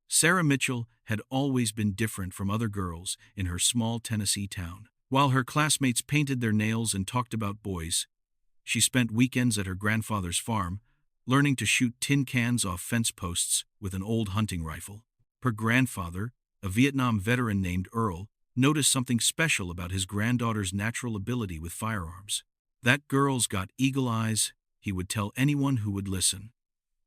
Sarah Mitchell had always been different from other girls in her small Tennessee town. While her classmates painted their nails and talked about boys, she spent weekends at her grandfather's farm, learning to shoot tin cans off fence posts with an old hunting rifle. Her grandfather, a Vietnam veteran named Earl, noticed something special about his granddaughter's natural ability with firearms. "That girl's got eagle eyes," he would tell anyone who would listen.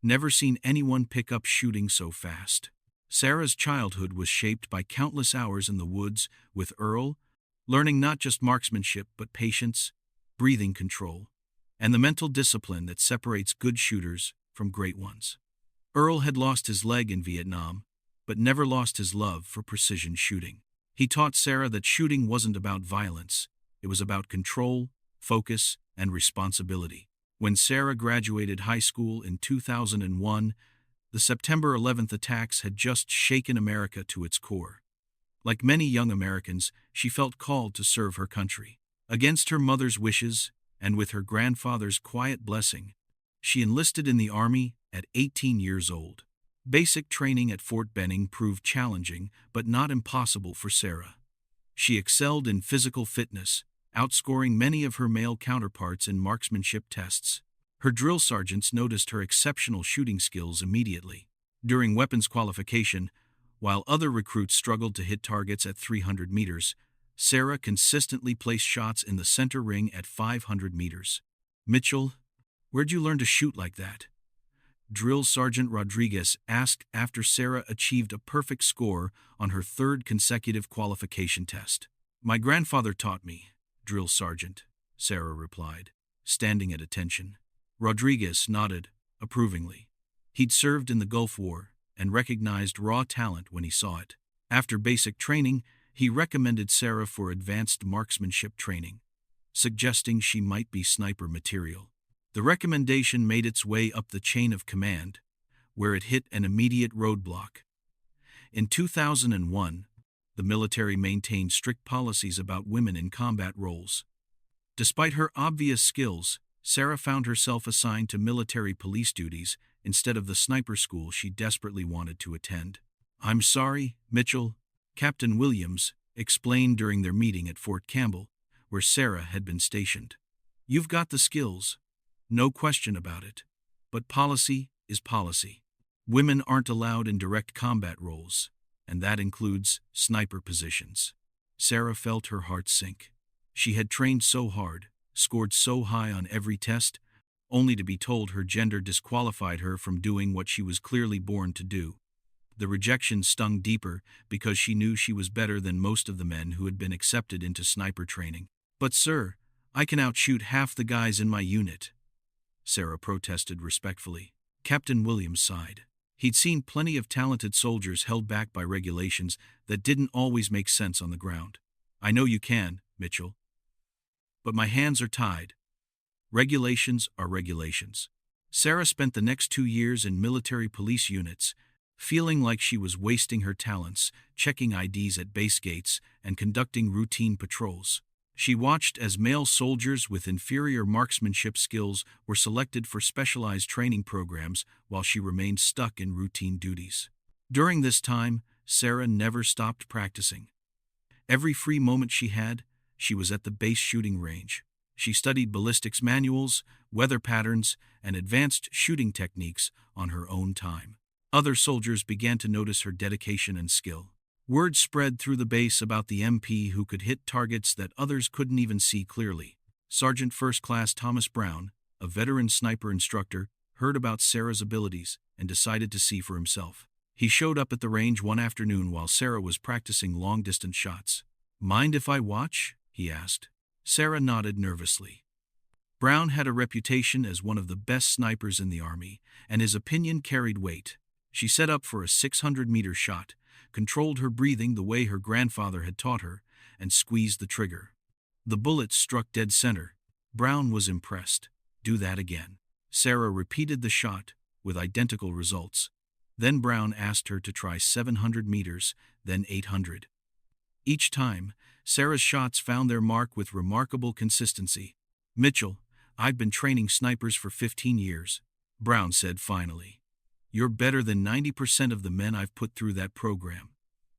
"Never seen anyone pick up shooting so fast." Sarah's childhood was shaped by countless hours in the woods with Earl, learning not just marksmanship but patience, breathing control, and the mental discipline that separates good shooters from great ones. Earl had lost his leg in Vietnam, but never lost his love for precision shooting. He taught Sarah that shooting wasn't about violence, it was about control, focus, and responsibility. When Sarah graduated high school in 2001, the September 11th attacks had just shaken America to its core. Like many young Americans, she felt called to serve her country. Against her mother's wishes, and with her grandfather's quiet blessing, she enlisted in the Army at 18 years old. Basic training at Fort Benning proved challenging, but not impossible for Sarah. She excelled in physical fitness, outscoring many of her male counterparts in marksmanship tests. Her drill sergeants noticed her exceptional shooting skills immediately. During weapons qualification, while other recruits struggled to hit targets at 300 meters, Sarah consistently placed shots in the center ring at 500 meters. "Mitchell, where'd you learn to shoot like that?" Drill Sergeant Rodriguez asked after Sarah achieved a perfect score on her third consecutive qualification test. "My grandfather taught me, Drill Sergeant," Sarah replied, standing at attention. Rodriguez nodded approvingly. He'd served in the Gulf War and recognized raw talent when he saw it. After basic training, he recommended Sarah for advanced marksmanship training, suggesting she might be sniper material. The recommendation made its way up the chain of command, where it hit an immediate roadblock. In 2001, the military maintained strict policies about women in combat roles. Despite her obvious skills, Sarah found herself assigned to military police duties instead of the sniper school she desperately wanted to attend. "I'm sorry, Mitchell," Captain Williams explained during their meeting at Fort Campbell, where Sarah had been stationed. "You've got the skills, no question about it, but policy is policy. Women aren't allowed in direct combat roles, and that includes sniper positions." Sarah felt her heart sink. She had trained so hard, scored so high on every test, only to be told her gender disqualified her from doing what she was clearly born to do. The rejection stung deeper because she knew she was better than most of the men who had been accepted into sniper training. "But sir, I can outshoot half the guys in my unit," Sarah protested respectfully. Captain Williams sighed. He'd seen plenty of talented soldiers held back by regulations that didn't always make sense on the ground. "I know you can, Mitchell, but my hands are tied. Regulations are regulations." Sarah spent the next 2 years in military police units, feeling like she was wasting her talents, checking IDs at base gates and conducting routine patrols. She watched as male soldiers with inferior marksmanship skills were selected for specialized training programs while she remained stuck in routine duties. During this time, Sarah never stopped practicing. Every free moment she had, she was at the base shooting range. She studied ballistics manuals, weather patterns, and advanced shooting techniques on her own time. Other soldiers began to notice her dedication and skill. Word spread through the base about the MP who could hit targets that others couldn't even see clearly. Sergeant First Class Thomas Brown, a veteran sniper instructor, heard about Sarah's abilities and decided to see for himself. He showed up at the range one afternoon while Sarah was practicing long-distance shots. "Mind if I watch?" he asked. Sarah nodded nervously. Brown had a reputation as one of the best snipers in the Army, and his opinion carried weight. She set up for a 600-meter shot, controlled her breathing the way her grandfather had taught her, and squeezed the trigger. The bullet struck dead center. Brown was impressed. "Do that again." Sarah repeated the shot, with identical results. Then Brown asked her to try 700 meters, then 800. Each time, Sarah's shots found their mark with remarkable consistency. "Mitchell, I've been training snipers for 15 years, Brown said finally. You're better than 90% of the men I've put through that program.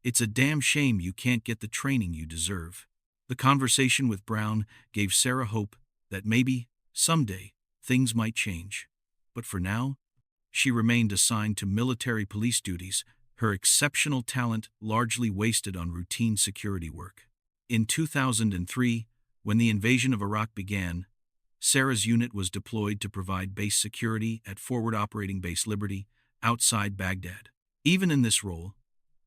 It's a damn shame you can't get the training you deserve." The conversation with Brown gave Sarah hope that maybe, someday, things might change. But for now, she remained assigned to military police duties, her exceptional talent largely wasted on routine security work. In 2003, when the invasion of Iraq began, Sarah's unit was deployed to provide base security at Forward Operating Base Liberty, outside Baghdad. Even in this role,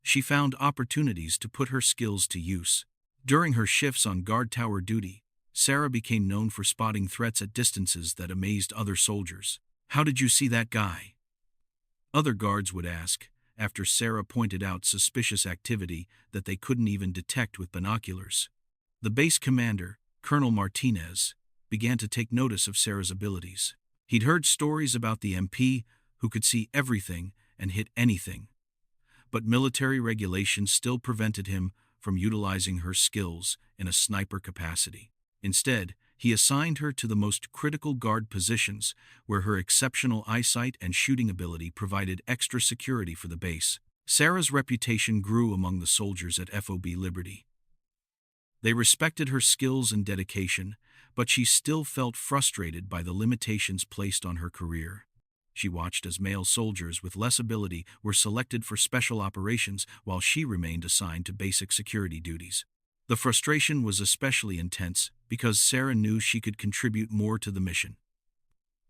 she found opportunities to put her skills to use. During her shifts on guard tower duty, Sarah became known for spotting threats at distances that amazed other soldiers. "How did you see that guy?" Other guards would ask, after Sarah pointed out suspicious activity that they couldn't even detect with binoculars. The base commander, Colonel Martinez, began to take notice of Sarah's abilities. He'd heard stories about the MP who could see everything and hit anything. But military regulations still prevented him from utilizing her skills in a sniper capacity. Instead, he assigned her to the most critical guard positions, where her exceptional eyesight and shooting ability provided extra security for the base. Sarah's reputation grew among the soldiers at FOB Liberty. They respected her skills and dedication, but she still felt frustrated by the limitations placed on her career. She watched as male soldiers with less ability were selected for special operations while she remained assigned to basic security duties. The frustration was especially intense because Sarah knew she could contribute more to the mission.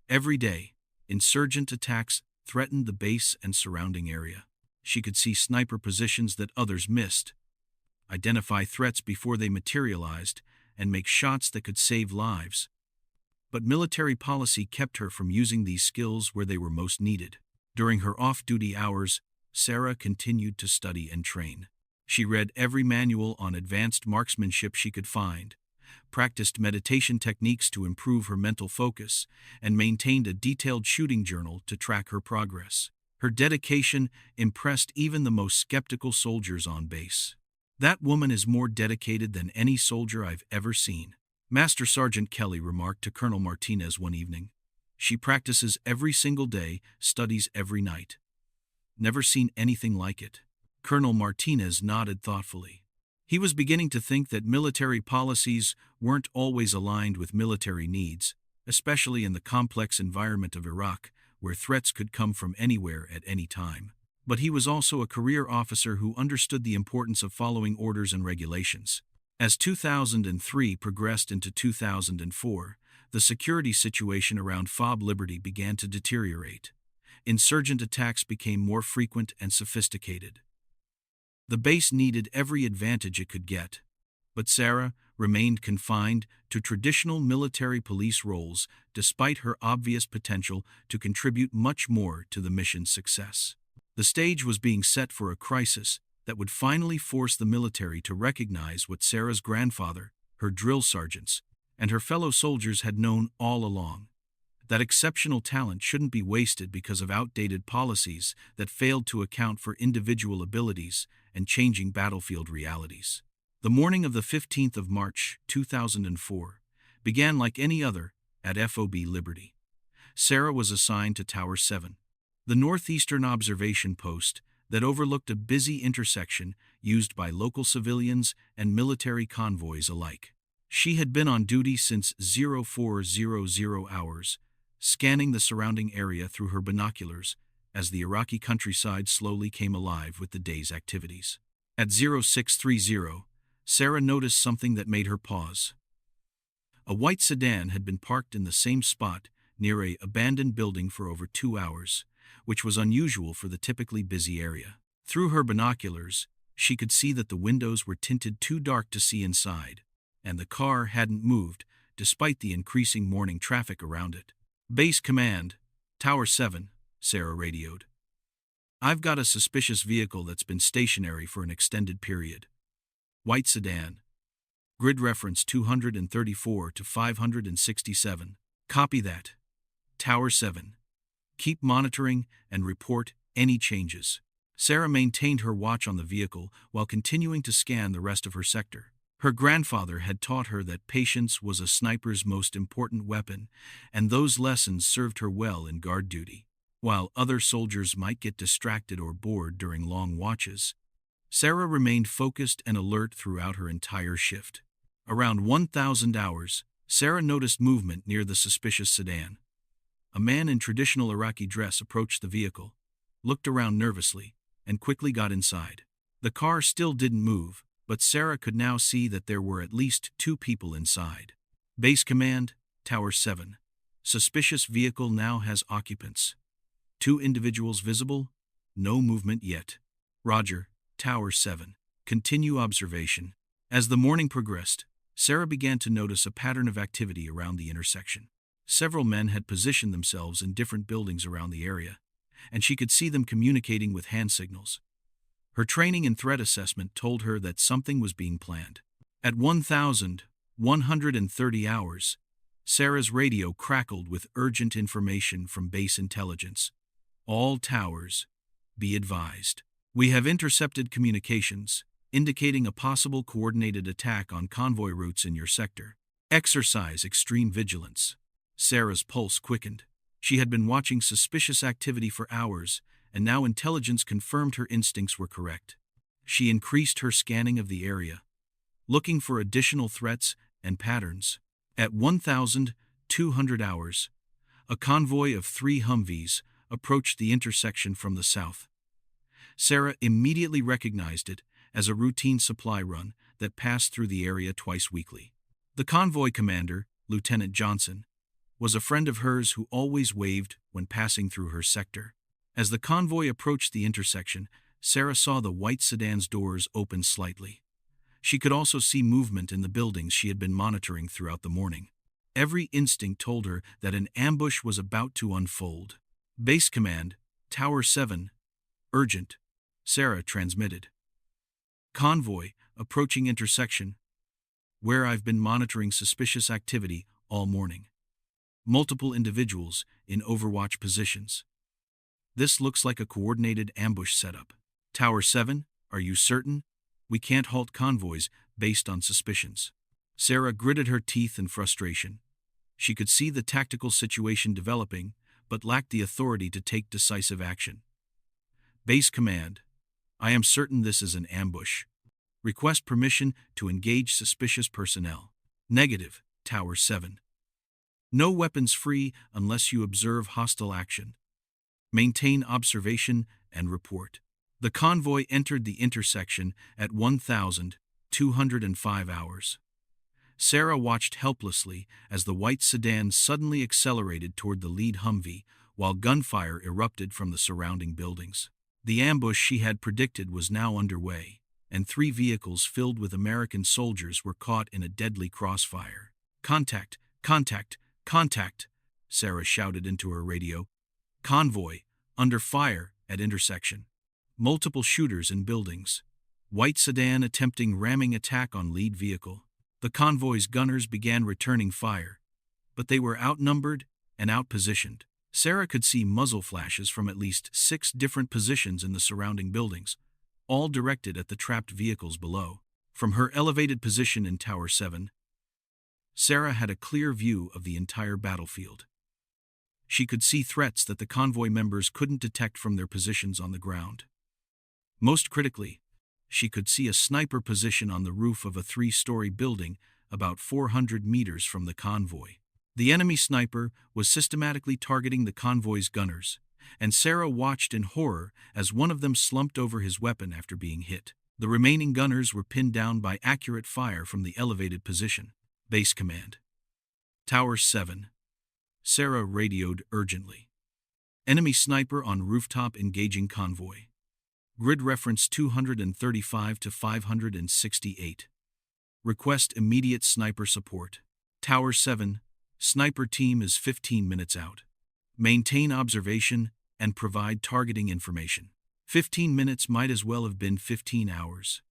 Every day, insurgent attacks threatened the base and surrounding area. She could see sniper positions that others missed, identify threats before they materialized, and make shots that could save lives. But military policy kept her from using these skills where they were most needed. During her off-duty hours, Sarah continued to study and train. She read every manual on advanced marksmanship she could find, practiced meditation techniques to improve her mental focus, and maintained a detailed shooting journal to track her progress. Her dedication impressed even the most skeptical soldiers on base. "That woman is more dedicated than any soldier I've ever seen," Master Sergeant Kelly remarked to Colonel Martinez one evening. "She practices every single day, studies every night. Never seen anything like it." Colonel Martinez nodded thoughtfully. He was beginning to think that military policies weren't always aligned with military needs, especially in the complex environment of Iraq, where threats could come from anywhere at any time. But he was also a career officer who understood the importance of following orders and regulations. As 2003 progressed into 2004, the security situation around FOB Liberty began to deteriorate. Insurgent attacks became more frequent and sophisticated. The base needed every advantage it could get, but Sarah remained confined to traditional military police roles despite her obvious potential to contribute much more to the mission's success. The stage was being set for a crisis that would finally force the military to recognize what Sarah's grandfather, her drill sergeants, and her fellow soldiers had known all along: that exceptional talent shouldn't be wasted because of outdated policies that failed to account for individual abilities and changing battlefield realities. The morning of the 15th of March, 2004, began like any other at FOB Liberty. Sarah was assigned to Tower 7, the northeastern observation post that overlooked a busy intersection used by local civilians and military convoys alike. She had been on duty since 0400 hours, scanning the surrounding area through her binoculars as the Iraqi countryside slowly came alive with the day's activities. At 0630, Sarah noticed something that made her pause. A white sedan had been parked in the same spot near an abandoned building for over 2 hours, which was unusual for the typically busy area. Through her binoculars, she could see that the windows were tinted too dark to see inside, and the car hadn't moved despite the increasing morning traffic around it. "Base Command, Tower 7, Sarah radioed. "I've got a suspicious vehicle that's been stationary for an extended period. White sedan. Grid reference 234 to 567. Copy that. Tower 7. Keep monitoring and report any changes." Sarah maintained her watch on the vehicle while continuing to scan the rest of her sector. Her grandfather had taught her that patience was a sniper's most important weapon, and those lessons served her well in guard duty. While other soldiers might get distracted or bored during long watches, Sarah remained focused and alert throughout her entire shift. Around 1,000 hours, Sarah noticed movement near the suspicious sedan. A man in traditional Iraqi dress approached the vehicle, looked around nervously, and quickly got inside. The car still didn't move, but Sarah could now see that there were at least 2 people inside. Base Command, Tower 7. Suspicious vehicle now has occupants. 2 individuals visible, no movement yet. Roger, Tower 7. Continue observation. As the morning progressed, Sarah began to notice a pattern of activity around the intersection. Several men had positioned themselves in different buildings around the area, and she could see them communicating with hand signals. Her training and threat assessment told her that something was being planned. At 1,130 hours, Sarah's radio crackled with urgent information from base intelligence. All towers, be advised. We have intercepted communications, indicating a possible coordinated attack on convoy routes in your sector. Exercise extreme vigilance. Sarah's pulse quickened. She had been watching suspicious activity for hours, and now intelligence confirmed her instincts were correct. She increased her scanning of the area, looking for additional threats and patterns. At 1,200 hours, a convoy of 3 Humvees approached the intersection from the south. Sarah immediately recognized it as a routine supply run that passed through the area twice weekly. The convoy commander, Lieutenant Johnson, was a friend of hers who always waved when passing through her sector. As the convoy approached the intersection, Sarah saw the white sedan's doors open slightly. She could also see movement in the buildings she had been monitoring throughout the morning. Every instinct told her that an ambush was about to unfold. Base Command, Tower 7. Urgent. Sarah transmitted. Convoy, approaching intersection, where I've been monitoring suspicious activity all morning. Multiple individuals in overwatch positions. This looks like a coordinated ambush setup. Tower 7, are you certain? We can't halt convoys based on suspicions. Sarah gritted her teeth in frustration. She could see the tactical situation developing, but lacked the authority to take decisive action. Base Command, I am certain this is an ambush. Request permission to engage suspicious personnel. Negative, Tower 7. No weapons free unless you observe hostile action. Maintain observation and report. The convoy entered the intersection at 1,205 hours. Sarah watched helplessly as the white sedan suddenly accelerated toward the lead Humvee, while gunfire erupted from the surrounding buildings. The ambush she had predicted was now underway, and 3 vehicles filled with American soldiers were caught in a deadly crossfire. Contact, contact, contact, Sarah shouted into her radio. Convoy, under fire, at intersection. Multiple shooters in buildings. White sedan attempting ramming attack on lead vehicle. The convoy's gunners began returning fire, but they were outnumbered and outpositioned. Sarah could see muzzle flashes from at least 6 different positions in the surrounding buildings, all directed at the trapped vehicles below. From her elevated position in Tower 7, Sarah had a clear view of the entire battlefield. She could see threats that the convoy members couldn't detect from their positions on the ground. Most critically, she could see a sniper position on the roof of a 3-story building about 400 meters from the convoy. The enemy sniper was systematically targeting the convoy's gunners, and Sarah watched in horror as one of them slumped over his weapon after being hit. The remaining gunners were pinned down by accurate fire from the elevated position. Base Command, Tower 7. Sarah radioed urgently. Enemy sniper on rooftop engaging convoy. Grid reference 235 to 568. Request immediate sniper support. Tower 7. Sniper team is 15 minutes out. Maintain observation and provide targeting information. 15 minutes might as well have been 15 hours.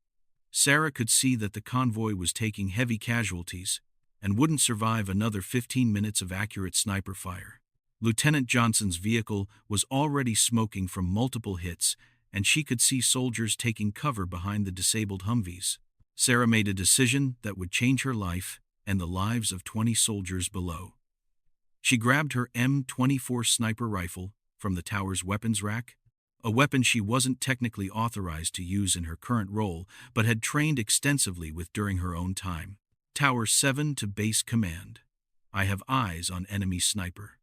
Sarah could see that the convoy was taking heavy casualties and wouldn't survive another 15 minutes of accurate sniper fire. Lieutenant Johnson's vehicle was already smoking from multiple hits, and she could see soldiers taking cover behind the disabled Humvees. Sarah made a decision that would change her life and the lives of 20 soldiers below. She grabbed her M24 sniper rifle from the tower's weapons rack. A weapon she wasn't technically authorized to use in her current role, but had trained extensively with during her own time. Tower 7 to Base Command. I have eyes on enemy sniper.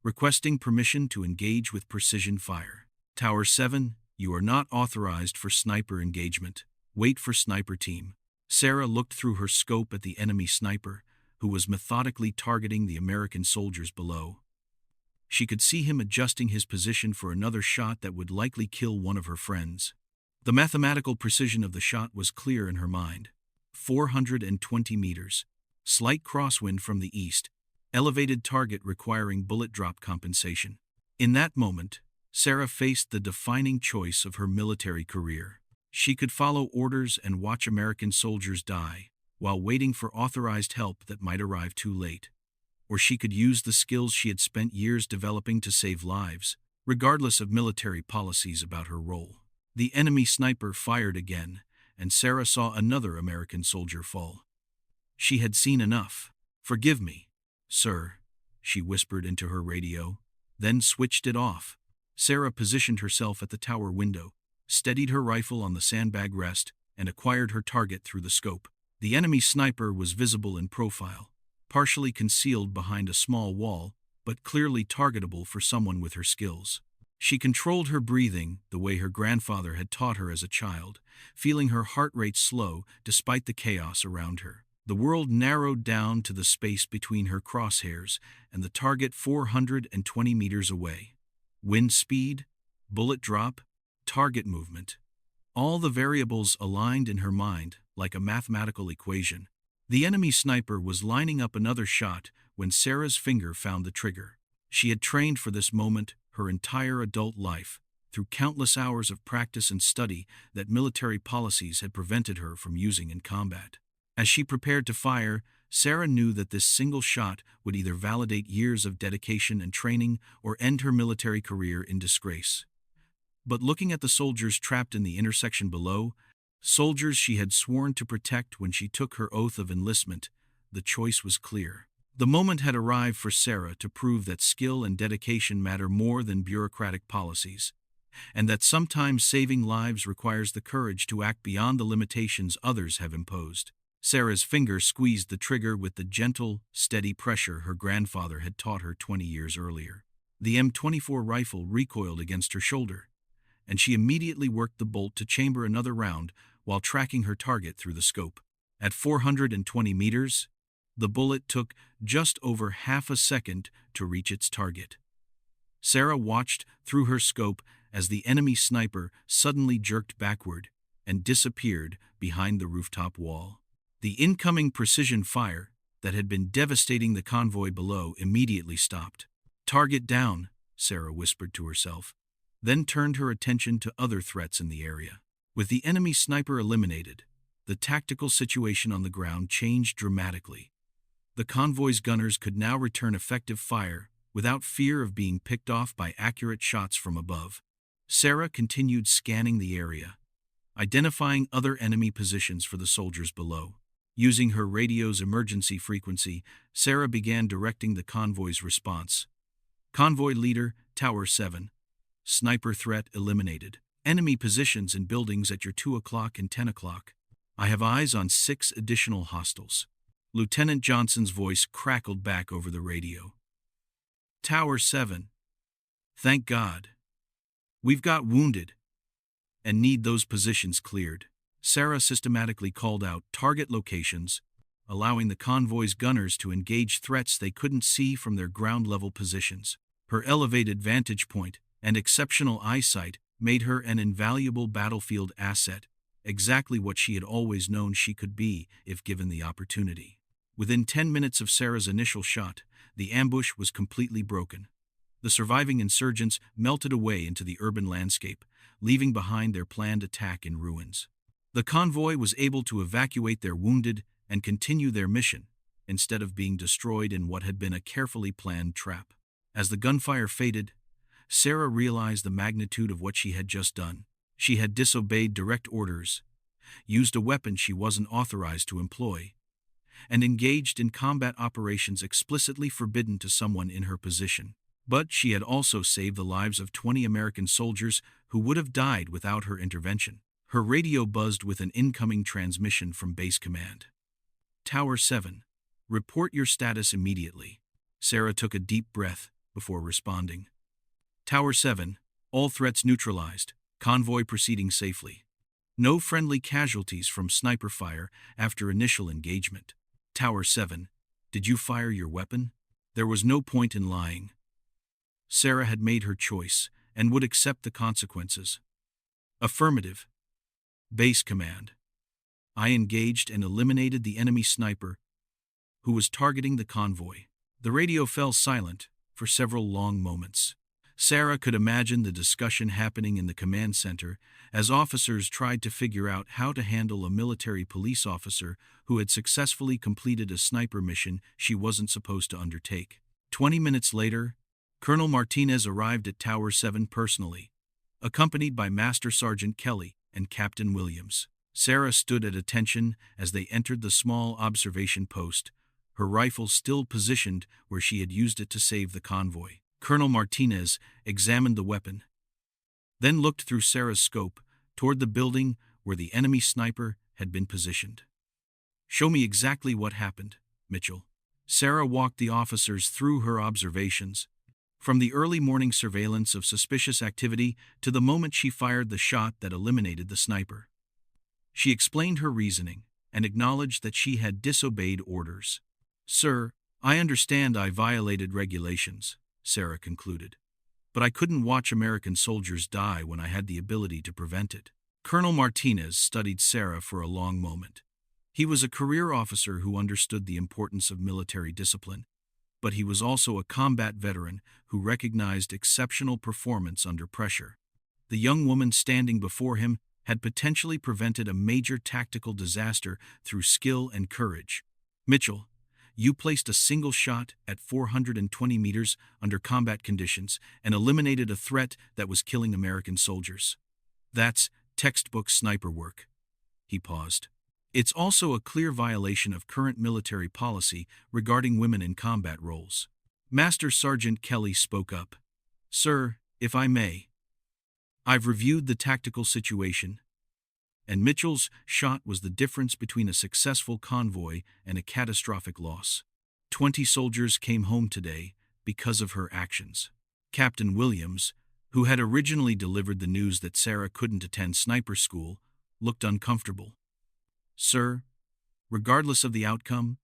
Requesting permission to engage with precision fire. Tower 7, you are not authorized for sniper engagement. Wait for sniper team. Sarah looked through her scope at the enemy sniper, who was methodically targeting the American soldiers below. She could see him adjusting his position for another shot that would likely kill one of her friends. The mathematical precision of the shot was clear in her mind. 420 meters. Slight crosswind from the east. Elevated target requiring bullet drop compensation. In that moment, Sarah faced the defining choice of her military career. She could follow orders and watch American soldiers die, while waiting for authorized help that might arrive too late. Or she could use the skills she had spent years developing to save lives, regardless of military policies about her role. The enemy sniper fired again, and Sarah saw another American soldier fall. She had seen enough. "Forgive me, sir," she whispered into her radio, then switched it off. Sarah positioned herself at the tower window, steadied her rifle on the sandbag rest, and acquired her target through the scope. The enemy sniper was visible in profile, partially concealed behind a small wall, but clearly targetable for someone with her skills. She controlled her breathing the way her grandfather had taught her as a child, feeling her heart rate slow despite the chaos around her. The world narrowed down to the space between her crosshairs and the target 420 meters away. Wind speed, bullet drop, target movement. All the variables aligned in her mind like a mathematical equation. The enemy sniper was lining up another shot when Sarah's finger found the trigger. She had trained for this moment her entire adult life, through countless hours of practice and study that military policies had prevented her from using in combat. As she prepared to fire, Sarah knew that this single shot would either validate years of dedication and training or end her military career in disgrace. But looking at the soldiers trapped in the intersection below, soldiers she had sworn to protect when she took her oath of enlistment, the choice was clear. The moment had arrived for Sarah to prove that skill and dedication matter more than bureaucratic policies, and that sometimes saving lives requires the courage to act beyond the limitations others have imposed. Sarah's finger squeezed the trigger with the gentle, steady pressure her grandfather had taught her 20 years earlier. The M24 rifle recoiled against her shoulder, and she immediately worked the bolt to chamber another round while tracking her target through the scope. At 420 meters, the bullet took just over half a second to reach its target. Sarah watched through her scope as the enemy sniper suddenly jerked backward and disappeared behind the rooftop wall. The incoming precision fire that had been devastating the convoy below immediately stopped. "Target down," Sarah whispered to herself, then turned her attention to other threats in the area. With the enemy sniper eliminated, the tactical situation on the ground changed dramatically. The convoy's gunners could now return effective fire without fear of being picked off by accurate shots from above. Sarah continued scanning the area, identifying other enemy positions for the soldiers below. Using her radio's emergency frequency, Sarah began directing the convoy's response. Convoy leader, Tower 7. Sniper threat eliminated. Enemy positions in buildings at your 2 o'clock and 10 o'clock. I have eyes on 6 additional hostiles. Lieutenant Johnson's voice crackled back over the radio. Tower 7. Thank God. We've got wounded and need those positions cleared. Sarah systematically called out target locations, allowing the convoy's gunners to engage threats they couldn't see from their ground-level positions. Her elevated vantage point and exceptional eyesight made her an invaluable battlefield asset, exactly what she had always known she could be if given the opportunity. Within 10 minutes of Sarah's initial shot, the ambush was completely broken. The surviving insurgents melted away into the urban landscape, leaving behind their planned attack in ruins. The convoy was able to evacuate their wounded and continue their mission, instead of being destroyed in what had been a carefully planned trap. As the gunfire faded, Sarah realized the magnitude of what she had just done. She had disobeyed direct orders, used a weapon she wasn't authorized to employ, and engaged in combat operations explicitly forbidden to someone in her position. But she had also saved the lives of 20 American soldiers who would have died without her intervention. Her radio buzzed with an incoming transmission from Base Command. Tower 7. Report your status immediately. Sarah took a deep breath before responding. Tower 7. All threats neutralized. Convoy proceeding safely. No friendly casualties from sniper fire after initial engagement. Tower 7. Did you fire your weapon? There was no point in lying. Sarah had made her choice and would accept the consequences. Affirmative. Base Command. I engaged and eliminated the enemy sniper who was targeting the convoy. The radio fell silent for several long moments. Sarah could imagine the discussion happening in the command center as officers tried to figure out how to handle a military police officer who had successfully completed a sniper mission she wasn't supposed to undertake. 20 minutes later, Colonel Martinez arrived at Tower 7 personally, accompanied by Master Sergeant Kelly and Captain Williams. Sarah stood at attention as they entered the small observation post, her rifle still positioned where she had used it to save the convoy. Colonel Martinez examined the weapon, then looked through Sarah's scope toward the building where the enemy sniper had been positioned. Show me exactly what happened, Mitchell. Sarah walked the officers through her observations, from the early morning surveillance of suspicious activity to the moment she fired the shot that eliminated the sniper. She explained her reasoning and acknowledged that she had disobeyed orders. Sir, I understand I violated regulations, Sarah concluded, but I couldn't watch American soldiers die when I had the ability to prevent it. Colonel Martinez studied Sarah for a long moment. He was a career officer who understood the importance of military discipline, but he was also a combat veteran who recognized exceptional performance under pressure. The young woman standing before him had potentially prevented a major tactical disaster through skill and courage. Mitchell, you placed a single shot at 420 meters under combat conditions and eliminated a threat that was killing American soldiers. That's textbook sniper work. He paused. It's also a clear violation of current military policy regarding women in combat roles. Master Sergeant Kelly spoke up. Sir, if I may, I've reviewed the tactical situation, and Mitchell's shot was the difference between a successful convoy and a catastrophic loss. 20 soldiers came home today because of her actions. Captain Williams, who had originally delivered the news that Sarah couldn't attend sniper school, looked uncomfortable. Sir, regardless of the outcome,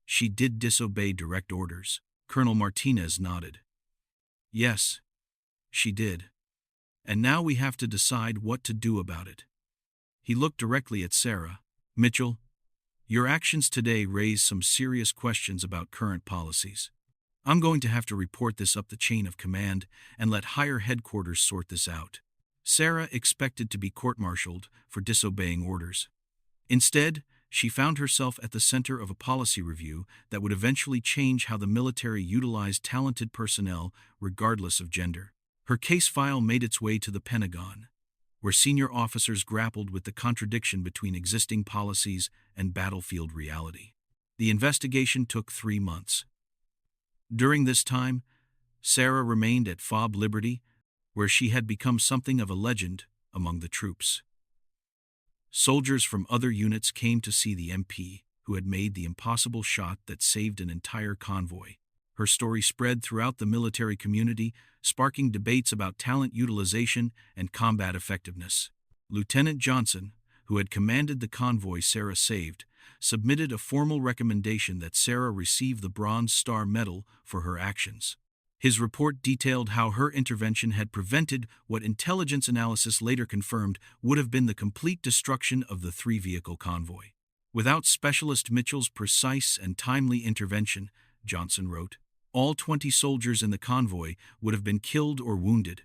she did disobey direct orders. Colonel Martinez nodded. Yes, she did. And now we have to decide what to do about it. He looked directly at Sarah. Mitchell, your actions today raise some serious questions about current policies. I'm going to have to report this up the chain of command and let higher headquarters sort this out. Sarah expected to be court-martialed for disobeying orders. Instead, she found herself at the center of a policy review that would eventually change how the military utilized talented personnel regardless of gender. Her case file made its way to the Pentagon, where senior officers grappled with the contradiction between existing policies and battlefield reality. The investigation took 3 months. During this time, Sarah remained at FOB Liberty, where she had become something of a legend among the troops. Soldiers from other units came to see the MP who had made the impossible shot that saved an entire convoy. Her story spread throughout the military community, sparking debates about talent utilization and combat effectiveness. Lieutenant Johnson, who had commanded the convoy Sarah saved, submitted a formal recommendation that Sarah receive the Bronze Star Medal for her actions. His report detailed how her intervention had prevented what intelligence analysis later confirmed would have been the complete destruction of the 3-vehicle convoy. Without Specialist Mitchell's precise and timely intervention, Johnson wrote, all 20 soldiers in the convoy would have been killed or wounded.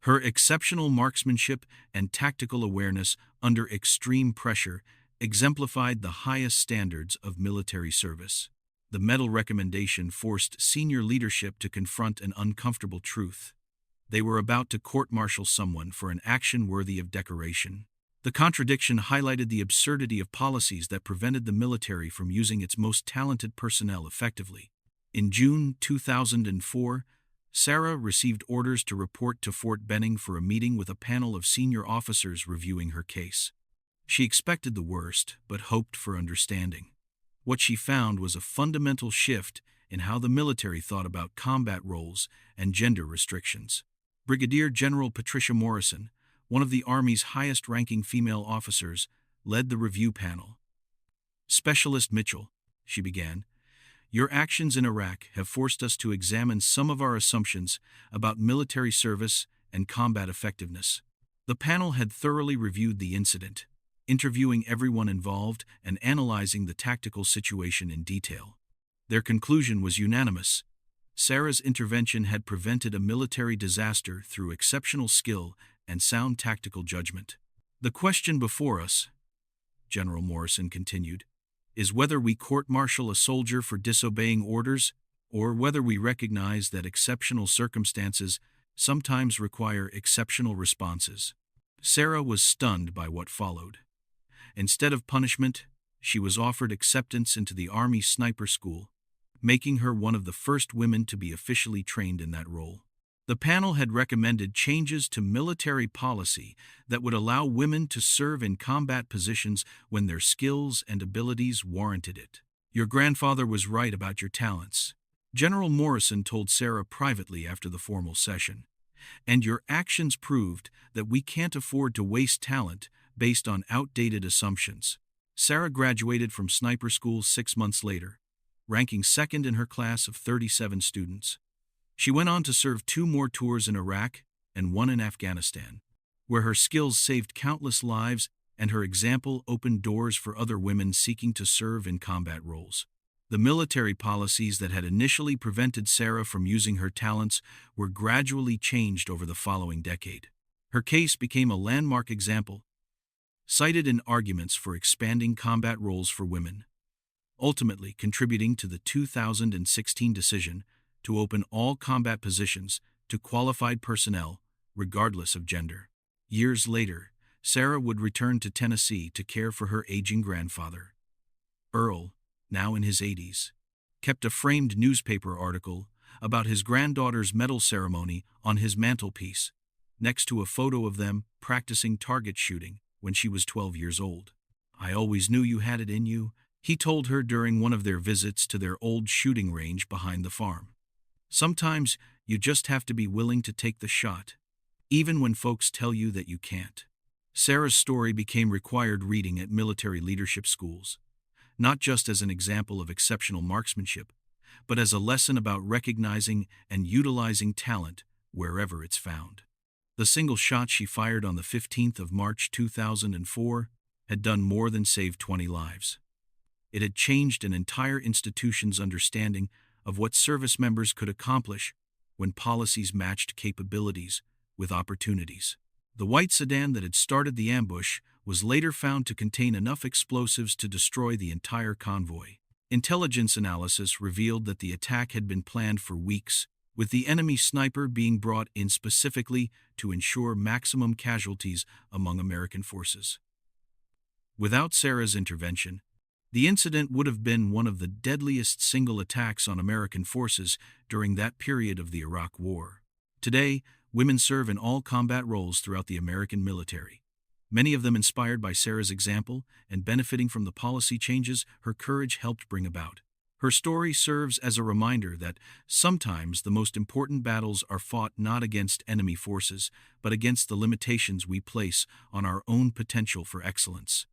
Her exceptional marksmanship and tactical awareness under extreme pressure exemplified the highest standards of military service. The medal recommendation forced senior leadership to confront an uncomfortable truth. They were about to court-martial someone for an action worthy of decoration. The contradiction highlighted the absurdity of policies that prevented the military from using its most talented personnel effectively. In June 2004, Sarah received orders to report to Fort Benning for a meeting with a panel of senior officers reviewing her case. She expected the worst, but hoped for understanding. What she found was a fundamental shift in how the military thought about combat roles and gender restrictions. Brigadier General Patricia Morrison, one of the Army's highest-ranking female officers, led the review panel. "Specialist Mitchell," she began, "your actions in Iraq have forced us to examine some of our assumptions about military service and combat effectiveness." The panel had thoroughly reviewed the incident, interviewing everyone involved and analyzing the tactical situation in detail. Their conclusion was unanimous. Sarah's intervention had prevented a military disaster through exceptional skill and sound tactical judgment. "The question before us," General Morrison continued, "is whether we court-martial a soldier for disobeying orders, or whether we recognize that exceptional circumstances sometimes require exceptional responses." Sarah was stunned by what followed. Instead of punishment, she was offered acceptance into the Army Sniper School, making her one of the first women to be officially trained in that role. The panel had recommended changes to military policy that would allow women to serve in combat positions when their skills and abilities warranted it. "Your grandfather was right about your talents," General Morrison told Sarah privately after the formal session. "And your actions proved that we can't afford to waste talent based on outdated assumptions." Sarah graduated from sniper school 6 months later, ranking second in her class of 37 students. She went on to serve 2 more tours in Iraq and 1 in Afghanistan, where her skills saved countless lives and her example opened doors for other women seeking to serve in combat roles. The military policies that had initially prevented Sarah from using her talents were gradually changed over the following decade. Her case became a landmark example, cited in arguments for expanding combat roles for women, ultimately contributing to the 2016 decision to open all combat positions to qualified personnel, regardless of gender. Years later, Sarah would return to Tennessee to care for her aging grandfather. Earl, now in his 80s, kept a framed newspaper article about his granddaughter's medal ceremony on his mantelpiece, next to a photo of them practicing target shooting when she was 12 years old. "I always knew you had it in you," he told her during one of their visits to their old shooting range behind the farm. "Sometimes you just have to be willing to take the shot, even when folks tell you that you can't." Sarah's story became required reading at military leadership schools, not just as an example of exceptional marksmanship, but as a lesson about recognizing and utilizing talent wherever it's found. The single shot she fired on the 15th of March 2004 had done more than save 20 lives. It had changed an entire institution's understanding of what service members could accomplish when policies matched capabilities with opportunities. The white sedan that had started the ambush was later found to contain enough explosives to destroy the entire convoy. Intelligence analysis revealed that the attack had been planned for weeks, with the enemy sniper being brought in specifically to ensure maximum casualties among American forces. Without Sarah's intervention, the incident would have been one of the deadliest single attacks on American forces during that period of the Iraq War. Today, women serve in all combat roles throughout the American military, many of them inspired by Sarah's example and benefiting from the policy changes her courage helped bring about. Her story serves as a reminder that sometimes the most important battles are fought not against enemy forces, but against the limitations we place on our own potential for excellence.